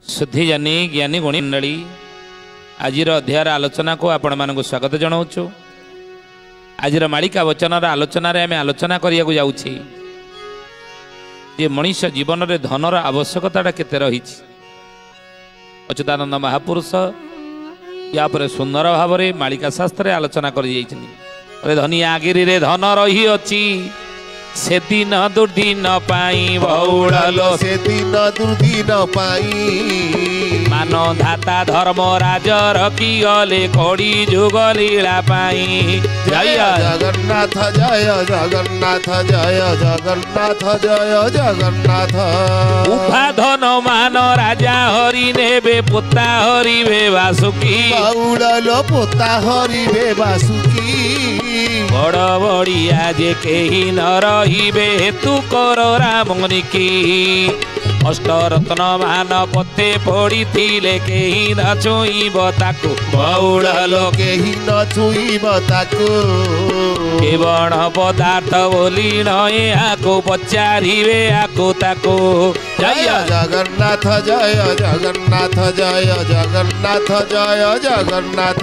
शुद्धिजानी ज्ञानी गुणी मंडली आज अध्यायर आलोचना को आपण मानक स्वागत जनाऊँ। आज मालिका वचन आलोचना आम आलोचना करने जाऊँगी जे मनीष जीवन में धनर आवश्यकता केते रही। अच्युतानंद महापुरुष या पर सुंदर भाव में मालिका शास्त्र आलोचना कर धनिया गिरी रे धन रही अच्छी से दिन दुर्दिन पाई बहुड़लो से दिन दुर्दिन पाई मानो धाता धर्म राज रखी गले कड़ी जुग लीला पाई। जय जगन्नाथ जय जगन्नाथ जय जगन्नाथ जय जगन्नाथ। उभा धन मान राजा हरि नेबे पुता हरिबे वासुकी बहुड़लो पुता हरिबे वासुकी। बड़ बड़िया जे केही न रहिबे हेतु कर रामनिकी अष्टरत्न मान पथे पड़ी थिले केही न छुईब ताकु बहुड़लो केही न छुईब ताकु। केवण पदार्थ बोली नए आको पचारिबे आको ताको। जय जगन्नाथ जय जगन्नाथ जय जगन्नाथ जय जगन्नाथ।